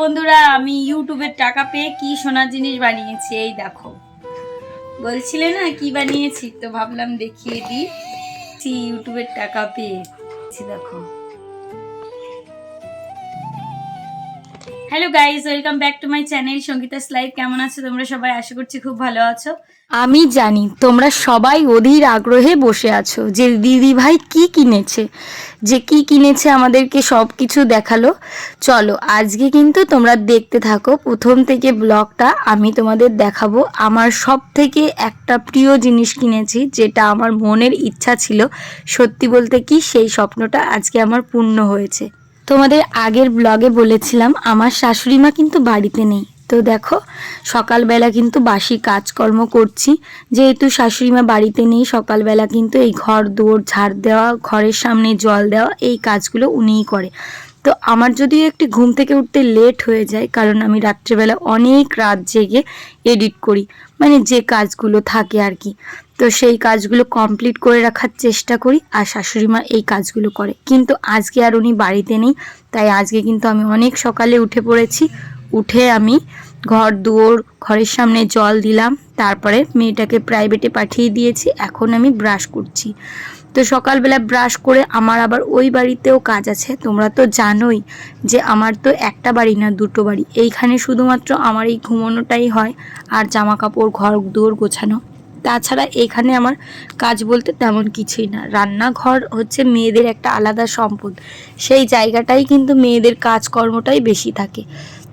বন্ধুরা, আমি ইউটিউবের টাকা পেয়ে কি সোনার জিনিস বানিয়েছি। এই দেখো, বলছিলে না কি বানিয়েছি, তো ভাবলাম দেখিয়ে দিই। ইউটিউবের টাকা পেয়েছি, দেখো। Hello guys, welcome back to my channel Sangeeta's live. কেমন আছো তোমরা সবাই? আশা করছি খুব ভালো আছো। আমি জানি তোমরা সবাই অধীর আগ্রহে বসে আছো যে দিদি ভাই কি কিনেছে, আমাদেরকে সব কিছু দেখালো। চলো আজকে কিন্তু তোমরা দেখতে থাকো প্রথম থেকে ব্লগটা। আমি তোমাদের দেখাবো আমার সব থেকে একটা প্রিয় জিনিস কিনেছি, যেটা আমার মনের ইচ্ছা ছিল। সত্যি বলতে কি, সেই স্বপ্নটা আজকে আমার পূর্ণ হয়েছে। তোমাদের আগের ব্লগে বলেছিলাম আমার শাশুড়ি মা কিন্তু বাড়িতে নেই। তো দেখো, সকালবেলা কিন্তু বাসি কাজকর্ম করছি, যেহেতু শাশুড়ি মা বাড়িতে নেই। সকালবেলা কিন্তু এই ঘর দৌড় ঝাড় দেওয়া, ঘরের সামনে জল দেওয়া, এই কাজগুলো উনিই করে। তো আমার যদিও একটু ঘুম থেকে উঠতে লেট হয়ে যায়, কারণ আমি রাত্রেবেলা অনেক রাত জেগে এডিট করি, মানে যে কাজগুলো থাকে আর কি। তো সেই কাজগুলো কমপ্লিট করে রাখার চেষ্টা করি, আর শাশুড়ি মা এই কাজগুলো করে। কিন্তু আজকে আর উনি বাড়িতে নেই, তাই আজকে কিন্তু আমি অনেক সকালে উঠে পড়েছি। উঠে আমি ঘর দুয়ার, ঘরের সামনে জল দিলাম, তারপরে মেয়েটাকে প্রাইভেটে পাঠিয়ে দিয়েছি। এখন আমি ব্রাশ করছি। তো সকালবেলা ব্রাশ করে আমার আবার ওই বাড়িতেও কাজ আছে। তোমরা তো জানোই যে আমার তো একটা বাড়ি না, দুটো বাড়ি। এইখানে শুধুমাত্র আমার এই ঘুমানোটাই হয়, আর জামা কাপড় ঘর দুয়ার গোছানো। তাছাড়া এখানে আমার কাজ বলতে তেমন কিছুই না। রান্নাঘর হচ্ছে মেয়েদের একটা আলাদা সম্পদ, সেই জায়গাটাই কিন্তু মেয়েদের কাজকর্মটাই বেশি থাকে।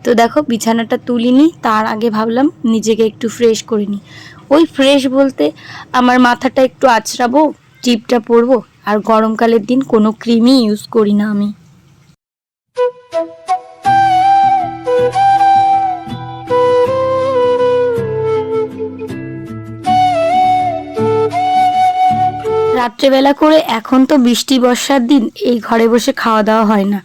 তো দেখো, বিছানাটা তুলিনি, তার আগে ভাবলাম নিজেকে একটু ফ্রেশ করে নিই। ওই ফ্রেশ বলতে আমার মাথাটা একটু আঁচড়াবো, টিপটা পরবো। আর গরমকালের দিন কোনো ক্রিমই ইউজ করি না আমি। রাত্রেবেলা করে, এখন তো বৃষ্টি বর্ষার দিন, এই ঘরে বসে খাওয়া দাওয়া হয় না,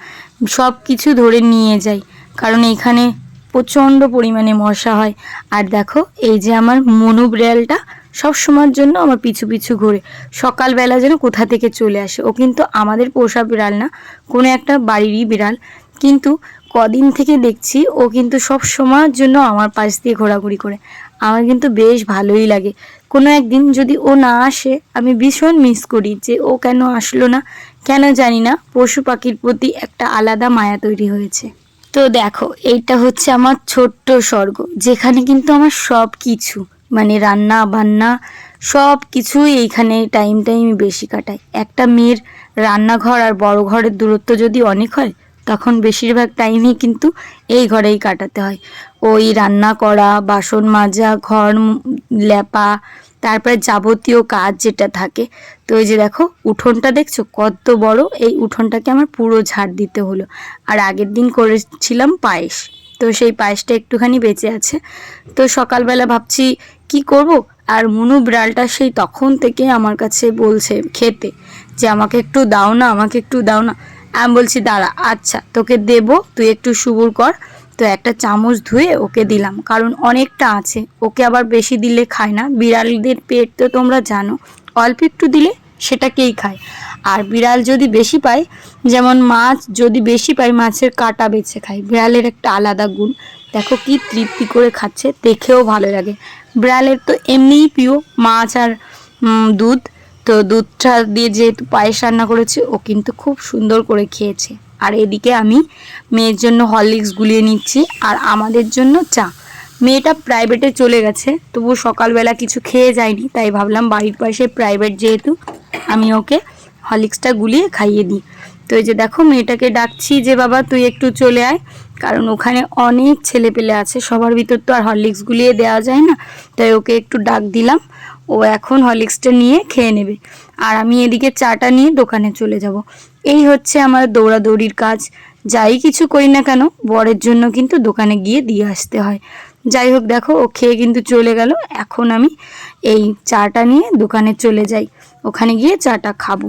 সব কিছু ধরে নিয়ে যাই, কারণ এখানে প্রচণ্ড পরিমাণে মশা হয়। আর দেখো, এই যে আমার মনু বিড়ালটা সব সময়ের জন্য আমার পিছু পিছু ঘুরে, সকালবেলা যেন কোথা থেকে চলে আসে। ও কিন্তু আমাদের পোষা বিড়াল না, কোনো একটা বাড়িরই বিড়াল, কিন্তু কদিন থেকে দেখছি ও কিন্তু সব সময়ের জন্য আমার পাশ দিয়ে ঘোরাঘুরি করে। আমার কিন্তু বেশ ভালোই লাগে। কোনো একদিন যদি ও না আসে, আমি ভীষণ মিস করি যে ও কেন আসলো না। কেন জানি না, পশু পাখির প্রতি একটা আলাদা মায়া তৈরি হয়েছে। তো দেখো, এইটা হচ্ছে আমার ছোট্ট স্বর্গ, যেখানে কিন্তু আমার সব কিছু, মানে রান্না বান্না সব কিছুই এইখানে টাইম বেশি কাটাই। একটা মেয়ের রান্নাঘর আর বড় ঘরের দূরত্ব যদি অনেক হয়, তখন বেশিরভাগ টাইমই কিন্তু এই ঘরেই কাটাতে হয়। ওই রান্না করা, বাসন মাজা, ঘর লেপা, তারপরে যাবতীয় কাজ যেটা থাকে। তো এই যে দেখো, উঠোনটা দেখছো কত বড়, এই উঠোনটাকে আমার পুরো ঝাড় দিতে হলো। আর আগের দিন করেছিলাম পায়েস, তো সেই পায়েসটা একটুখানি বেঁচে আছে। তো সকালবেলা ভাবছি কি করব। আর মুনু বিড়ালটা সেই তখন থেকে আমার কাছে বলছে খেতে, যে আমাকে একটু দাও না, আমাকে একটু দাও না। আমি বলছি দাঁড়া, আচ্ছা তোকে দেব, তুই একটু সবুর কর। তো একটা চামচ ধুয়ে ওকে দিলাম, কারণ অনেকটা আছে, ওকে আবার বেশি দিলে খায় না। বিড়ালদের পেট তো তোমরা জানো, অল্প একটু দিলে সেটাকেই খায়। আর বিড়াল যদি বেশি পায়, যেমন মাছ যদি বেশি পায়, মাছের কাঁটা বেছে খায়। বিড়ালের একটা আলাদা গুণ। দেখো কি তৃপ্তি করে খাচ্ছে, দেখেও ভালো লাগে। বিড়ালের তো এমনিই প্রিয় মাছ আর দুধ। তো দুধটা দিয়ে যেহেতু পায়েস রান্না করেছি, ও কিন্তু খুব সুন্দর করে খেয়েছে। আর এদিকে আমি মেয়ের জন্য হরলিক্স গুলিয়ে নিচ্ছি, আর আমাদের জন্য চা। মেয়েটা প্রাইভেটে চলে গেছে, তবু সকালবেলা কিছু খেয়ে যায়নি, তাই ভাবলাম বাড়ির পাশে প্রাইভেট যেহেতু, আমি ওকে হরলিক্সটা গুলিয়ে খাইয়ে দিই। তো এই যে দেখো, মেয়েটাকে ডাকছি যে বাবা তুই একটু চলে আয়, কারণ ওখানে অনেক ছেলে পেলে আছে, সবার ভিতর তো আর হরলিক্স গুলিয়ে দেওয়া যায় না। তাই ওকে একটু ডাক দিলাম, ও এখন হরলিক্সটা নিয়ে খেয়ে নেবে। আর আমি এদিকে চাটা নিয়ে দোকানে চলে যাব। এই হচ্ছে আমার দৌড়াদৌড়ির কাজ। যাই কিছু করি না কেন, বরের জন্য কিন্তু দোকানে গিয়ে দিয়ে আসতে হয়। যাই হোক, দেখো ও খেয়ে কিন্তু চলে গেল। এখন আমি এই চাটা নিয়ে দোকানে চলে যাই, ওখানে গিয়ে চাটা খাবো।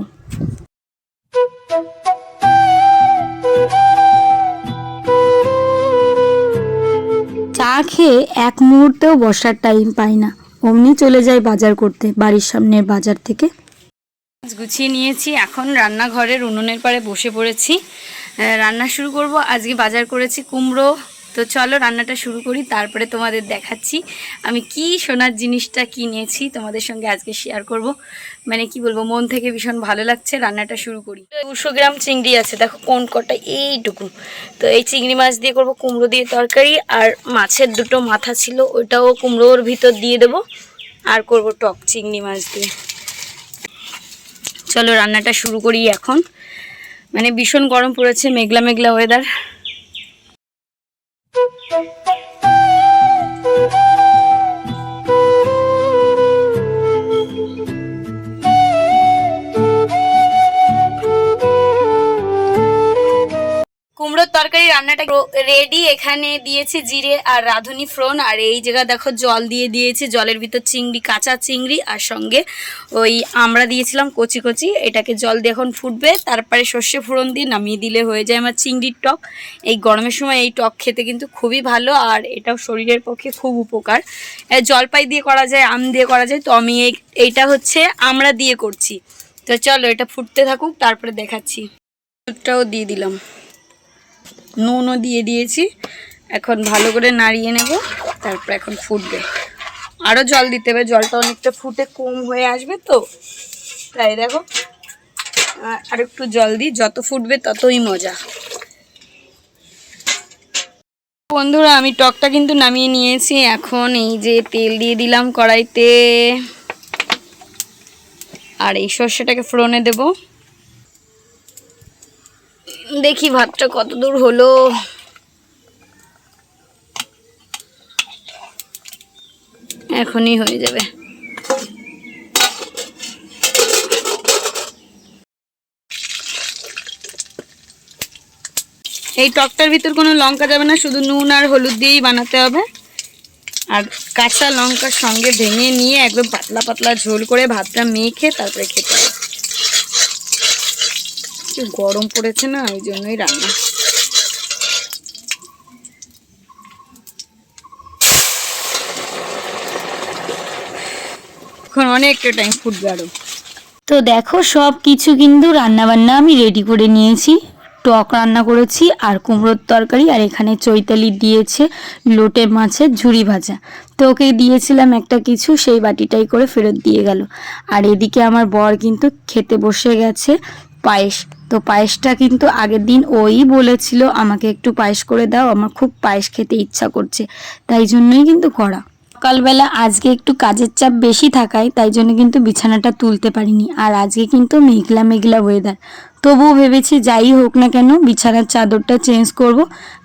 চা খেয়ে এক মুহূর্তেও বসার টাইম পাই না, অমনি চলে যাই বাজার করতে, বাড়ির সামনের বাজার থেকে। গুছিয়ে নিয়েছি, এখন রান্নাঘরের উনুনের পাড়ে বসে পড়েছি, রান্না শুরু করব। আজকে বাজার করেছি কুমড়ো, তো চলো রান্নাটা শুরু করি, তারপরে তোমাদের দেখাচ্ছি আমি কি সোনার জিনিসটা কিনেছি, তোমাদের সঙ্গে আজকে শেয়ার করব। মানে কি বলবো, মন থেকে ভীষণ ভালো লাগছে। রান্নাটা শুরু করি। 200 গ্রাম চিংড়ি আছে, দেখো কোন কটা, এইটুকু। তো এই চিংড়ি মাছ দিয়ে করবো কুমড়ো দিয়ে তরকারি, আর মাছের দুটো মাথা ছিল ওটাও কুমড়োর ভিতর দিয়ে দেবো, আর করব টক চিংড়ি মাছ দিয়ে। চলো রান্নাটা শুরু করি এখন। মানে ভীষণ গরম পড়েছে, মেঘলা মেঘলা ওয়েদার। কুমড়োর তরকারি রান্নাটা রেডি। এখানে দিয়েছি জিরে আর রাঁধুনি ফোড়ন, আর এই জায়গা দেখো জল দিয়ে দিয়েছি, জলের ভিতর চিংড়ি, কাঁচা চিংড়ি, আর সঙ্গে ওই আমরা দিয়েছিলাম কচি কচি। এটাকে জল দিয়ে এখন ফুটবে, তারপরে সর্ষে ফোড়ন দিয়ে নামিয়ে দিলে হয়ে যায় আমার চিংড়ির টক। এই গরমের সময় এই টক খেতে কিন্তু খুবই ভালো, আর এটাও শরীরের পক্ষে খুব উপকার। জলপাই দিয়ে করা যায়, আম দিয়ে করা যায়, তো আমি এইটা হচ্ছে আমরা দিয়ে করছি। তো চলো এটা ফুটতে থাকুক, তারপরে দেখাচ্ছি। দুধটাও দিয়ে দিলাম, নুনও দিয়ে দিয়েছি। এখন ভালো করে নাড়িয়ে নেব, তারপর এখন ফুটবে। আরও জল দিতে হবে, জলটা অনেকটা ফুটে কম হয়ে আসবে, তো তাই দেখো আর একটু জল দিই, যত ফুটবে ততই মজা। বন্ধুরা আমি টকটা কিন্তু নামিয়ে নিয়েছি। এখন এই যে তেল দিয়ে দিলাম কড়াইতে, আর এই সর্ষেটাকে ফোড়নে দেব। দেখি ভাতটা কত দূর হলো। এখনই হয়ে যাবে। এই টকটার ভিতর কোনো লঙ্কা যাবে না, শুধু নুন আর হলুদ দিয়েই বানাতে হবে। আর কাঁচা লঙ্কার সঙ্গে ভেঙে নিয়ে একদম পাতলা পাতলা ঝোল করে ভাতটা মেখে তারপরে খেতে হবে। গরম পড়েছে না, ওই জন্যই রান্না। এখন অনেকটা টাইম ফুটবে আরো। তো দেখো সব কিছু কিন্তু রান্নাবান্না আমি রেডি করে নিয়েছি। টক রান্না করেছি, আর কুমড়োর তরকারি, আর এখানে চৈতালি দিয়েছে লোটে মাছের ঝুরি ভাজা। তো ওকে দিয়েছিলাম একটা কিছু, সেই বাটিটাই করে ফেরত দিয়ে গেল। আর এদিকে আমার বর কিন্তু খেতে বসে গেছে পায়েস। তো পায়েসটা কিন্তু আগের দিন ওই বলেছিল আমাকে একটু পায়েস করে দাও, আমার খুব পায়েস খেতে ইচ্ছা করছে, তাই জন্যই কিন্তু করা। সকালবেলা আজকে একটু কাজের চাপ বেশি থাকায় তাই জন্য কিন্তু বিছানাটা তুলতে পারিনি। আর আজকে কিন্তু মেঘলা মেঘলা ওয়েদার, তবুও ভেবেছি যাই হোক না কেন বিছানার চাদরটা চেঞ্জ করব,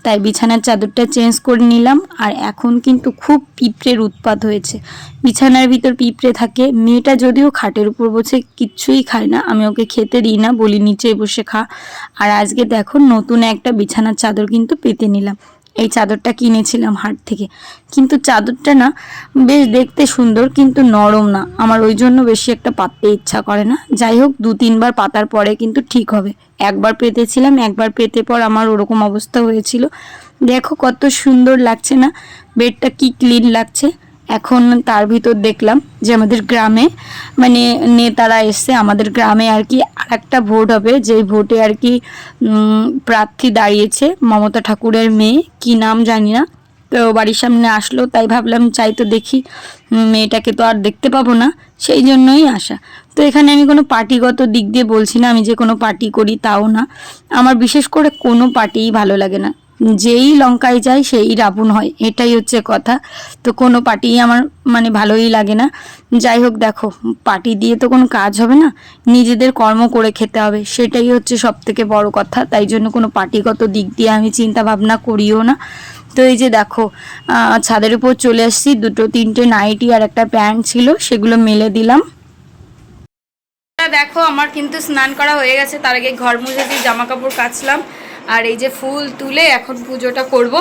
তাই বিছানার চাদরটা চেঞ্জ করে নিলাম। আর এখন কিন্তু খুব পিঁপড়ের উৎপাত হয়েছে, বিছানার ভিতর পিঁপড়ে থাকে। মেয়েটা যদিও খাটের উপর বসে কিচ্ছুই খায় না, আমি ওকে খেতে দিই না, বলি নিচে বসে খা। আর আজকে দেখো নতুন একটা বিছানার চাদর কিন্তু পেতে নিলাম। এই চাদরটা কিনেছিলাম হাট থেকে, কিন্তু চাদরটা না বেশ দেখতে সুন্দর, কিন্তু নরম না, আমার ওই জন্য বেশি একটা পাততে ইচ্ছা করে না। যাই হোক 2-3 বার পাতার পরে কিন্তু ঠিক হবে। একবার পেতেছিলাম, একবার পেতে পর আমার ওরকম অবস্থা হয়েছিল। দেখো কত সুন্দর লাগছে না, বেডটা কি ক্লিন লাগছে। এখন তার ভিতর দেখলাম যে আমাদের গ্রামে মানে নেতারা এসছে, আমাদের গ্রামে আর কি আরেকটা ভোট হবে, যেই ভোটে আর কি প্রার্থী দাঁড়িয়েছে মমতা ঠাকুরের মেয়ে, কি নাম জানি না। তো বাড়ির সামনে আসলো, তাই ভাবলাম চাই তো দেখি, মেয়েটাকে তো আর দেখতে পাবো না, সেই জন্যই আসা। তো এখানে আমি কোনো পার্টিগত দিক দিয়ে বলছি না আমি যে কোনো পার্টি করি, তাও না। আমার বিশেষ করে কোনো পার্টিই ভালো লাগে না, যেই লঙ্কায় যায় সেই রাবণ হয়, এটাই হচ্ছে কথা। তো কোনো পার্টি আমার মানে ভালোই লাগে না। যাই হোক দেখো পার্টি দিয়ে তো কোনো কাজ হবে না, নিজেদের কর্ম করে খেতে হবে, সেটাই হচ্ছে সব থেকে বড় কথা। তাই জন্য কোনো পার্টিগত দিক দিয়ে আমি চিন্তা ভাবনা করিও না। তো এই যে দেখো ছাদের উপর চলে আসছি, 2-3টে নাইটি আর একটা প্যান্ট ছিল, সেগুলো মেলে দিলাম। দেখো আমার কিন্তু স্নান করা হয়ে গেছে, তার আগে ঘর মুছে দিয়ে জামা কাপড় কাচলাম। আর এই যে ফুল তুলে এখন পুজোটা করব।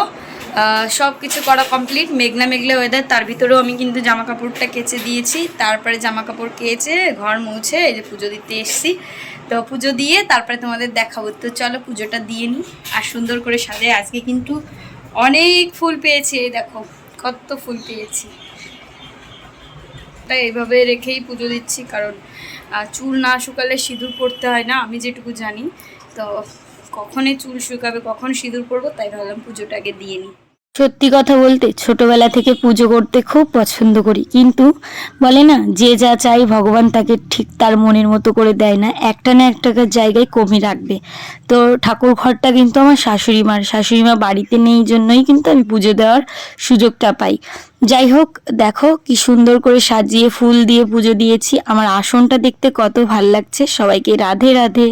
সব কিছু করা কমপ্লিট, মেঘনা মেঘলা ওয়েদার, তার ভিতরেও আমি কিন্তু জামা কাপড়টা কেচে দিয়েছি। তারপরে জামা কাপড় কেচে ঘর মুছে এই যে পুজো দিতে এসেছি। তো পুজো দিয়ে তারপরে তোমাদের দেখাবো। তো চলো পুজোটা দিয়ে নিই, আর সুন্দর করে সাজাই। আজকে কিন্তু অনেক ফুল পেয়েছি, এই দেখো কত ফুল পেয়েছি। তাই এইভাবে রেখেই পুজো দিচ্ছি, কারণ চুল না শুকালে সিঁদুর পরতে হয় না, আমি যেটুকু জানি। তো কখনই চুল শুকাবে, কখন সিঁদুর পরবো, তাই ভাবলাম পুজোটাকে দিয়ে নিই। সত্যি কথা বলতে ছোটবেলা থেকে পুজো করতে খুব পছন্দ করি, কিন্তু বলে না যে যা চাই ভগবান তাকে ঠিক তার মনের মতো করে দেয় না, একটা না একটা জায়গায় কমই রাখবে। তো ঠাকুর ঘরটা কিন্তু আমার শাশুড়ি মা বাড়িতে নেই জন্যই কিন্তু আমি পুজো দেওয়ার সুযোগটা পাই। যাই হোক, দেখো কি সুন্দর করে সাজিয়ে ফুল দিয়ে পুজো দিয়েছি। আমার আসনটা দেখতে কত ভাল লাগছে। সবাইকে রাধে রাধে।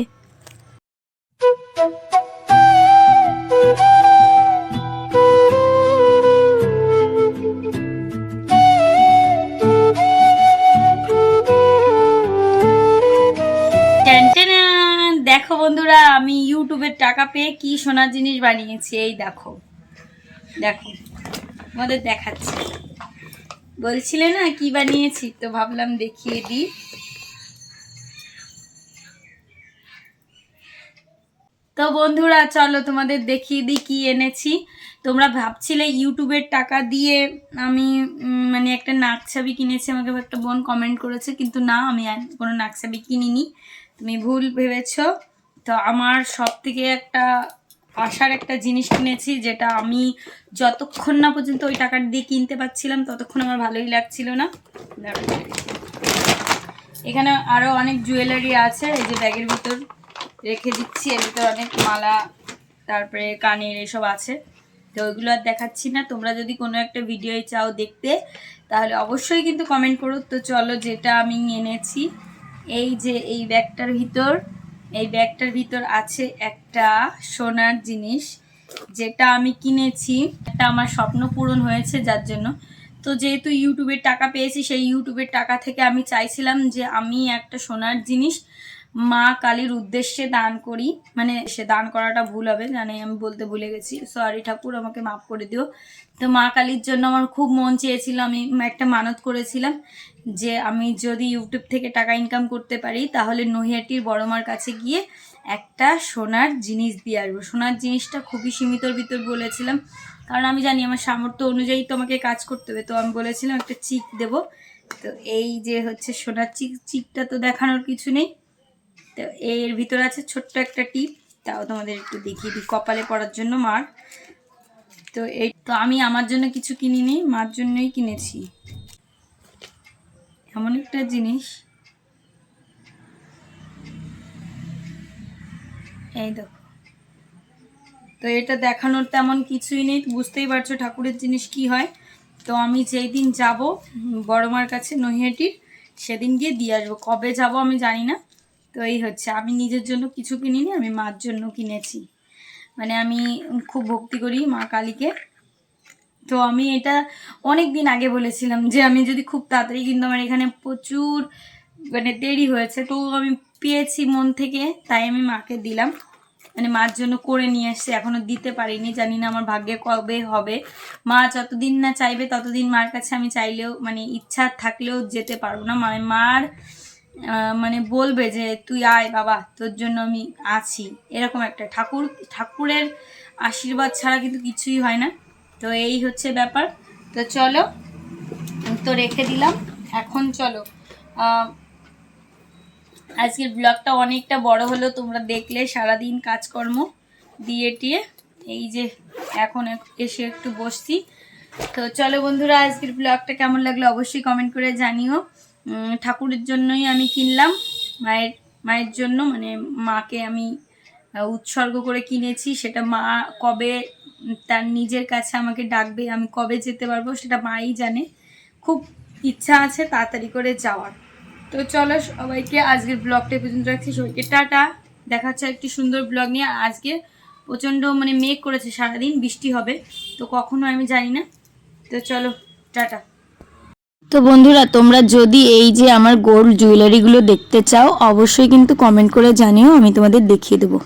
দেখো বন্ধুরা, আমি ইউটিউবের টাকা পেয়ে কি সোনার জিনিস বানিয়েছি। এই দেখো দেখো, তোমাদের দেখাচ্ছি। বলছিলে না কি বানিয়েছি, তো ভাবলাম দেখিয়ে দিই। তো বন্ধুরা চলো তোমাদের দেখিয়ে দিই কি এনেছি। তোমরা ভাবছিলে ইউটিউবের টাকা দিয়ে আমি মানে একটা নাকছাবি কিনেছি, আমাকে একটা বোন কমেন্ট করেছে, কিন্তু না, আমি কোনো নাকছাবি কিনিনি, তুমি ভুল ভেবেছো। তো আমার সব থেকে একটা আশার একটা জিনিস কিনেছি, যেটা আমি যতক্ষণ না পর্যন্ত ওই টাকা দিয়ে কিনতে পারছিলাম ততক্ষণ আমার ভালোই লাগছিল না। এখানে আরও অনেক জুয়েলারি আছে, এই যে ব্যাগের ভিতর রেখে দিচ্ছি। এর ভিতর অনেক মালা, তারপরে কানের এসব আছে, তো ওইগুলো আর দেখাচ্ছি না। তোমরা যদি কোনো একটা ভিডিও চাও দেখতে, তাহলে অবশ্যই কিন্তু কমেন্ট করো। তো চলো, যেটা আমি এনেছি, এই যে এই ব্যাগটার ভিতর আছে একটা সোনার জিনিস, যেটা আমি কিনেছি। একটা আমার স্বপ্ন পূরণ হয়েছে যার জন্য। তো যেহেতু ইউটিউবের টাকা পেয়েছি, সেই ইউটিউবের টাকা থেকে আমি চাইছিলাম যে আমি একটা সোনার জিনিস মা কালীর উদ্দেশ্যে দান করি। মানে সে দান করাটা ভুল হবে, জানি আমি বলতে ভুলে গেছি, সরি ঠাকুর, আমাকে মাফ করে দিও। তো মা কালীর জন্য আমার খুব মন চেয়েছিল, আমি একটা মানত করেছিলাম যে আমি যদি ইউটিউব থেকে টাকা ইনকাম করতে পারি, তাহলে নৈহাটির বড়মার কাছে গিয়ে একটা সোনার জিনিস দিয়ে আসবো। সোনার জিনিসটা খুবই সীমিতর ভিতর বলেছিলাম, কারণ আমি জানি আমার সামর্থ্য অনুযায়ী তো আমাকে কাজ করতে হবে। তো আমি বলেছিলাম একটা চিক দেব। তো এই যে হচ্ছে সোনার চিকটা তো দেখানোর কিছু নেই। তো এর ভিতরে আছে ছোট্ট একটা টিপ, তাও তোমাদের একটু দেখিয়ে দিই, কপালে পড়ার জন্য মার। তো এই তো আমি আমার জন্য কিছু কিনিনি, মার জন্যই কিনেছি এমন একটা জিনিস। এই দেখো, তো এটা দেখানোর তেমন কিছুই নেই, বুঝতেই পারছো ঠাকুরের জিনিস কি হয়। তো আমি যেই দিন যাব বড়মার কাছে নৈহাটির, সেদিন গিয়ে দিয়ে আসবো। কবে যাব আমি জানি না। তো এই হচ্ছে, আমি নিজের জন্য কিছু কিনিনি, আমি মার জন্য কিনেছি। মানে আমি খুব ভক্তি করি মা কালীকে। তো আমি এটা অনেক দিন আগে বলেছিলাম যে আমি যদি খুব তাড়াতাড়ি, কিন্তু আমার এখানে প্রচুর মানে দেরি হয়েছে, তো আমি পেয়েছি মন থেকে, তাই আমি মাকে দিলাম। মানে মার জন্য করে নিয়ে এসছে, এখনো দিতে পারিনি, জানি না আমার ভাগ্যে কবে হবে। মা যতদিন না চাইবে ততদিন মার কাছে আমি চাইলেও, মানে ইচ্ছা থাকলেও যেতে পারবো না। মানে মার মানে বলবে যে তুই আয় বাবা, তোর জন্য আমি আছি, এরকম একটা ঠাকুরের আশীর্বাদ ছাড়া কিন্তু কিছুই হয় না। তো এই হচ্ছে ব্যাপার। তো চলো, তো রেখে দিলাম। এখন চলো, আজকের ব্লগটা অনেকটা বড় হলো, তোমরা দেখলে সারাদিন কাজকর্ম দিয়ে টিয়ে এই যে এখন এসে একটু বসছি। তো চলো বন্ধুরা, আজকের ব্লগটা কেমন লাগলো অবশ্যই কমেন্ট করে জানিও। ঠাকুরের জন্যই আমি কিনলাম, মায়ের জন্য, মানে মাকে আমি উৎসর্গ করে কিনেছি। সেটা মা কবে তার নিজের কাছে আমাকে ডাকবে, আমি কবে যেতে পারবো, সেটা মাই জানে। খুব ইচ্ছা আছে তাড়াতাড়ি করে যাওয়ার। তো চলো সবাইকে আজকের ব্লগটা পর্যন্ত রাখছি, সবাইকে টাটা। দেখা হচ্ছে একটি সুন্দর ব্লগ নিয়ে। আজকে প্রচণ্ড মানে মেঘ করেছে, সারাদিন বৃষ্টি হবে, তো কখনো আমি জানি না। তো চলো টাটা। তো বন্ধুরা, তোমরা যদি এই যে আমার গোল্ড জুয়েলারিগুলো দেখতে চাও, অবশ্যই কিন্তু কমেন্ট করে জানিও, আমি তোমাদের দেখিয়ে দেবো।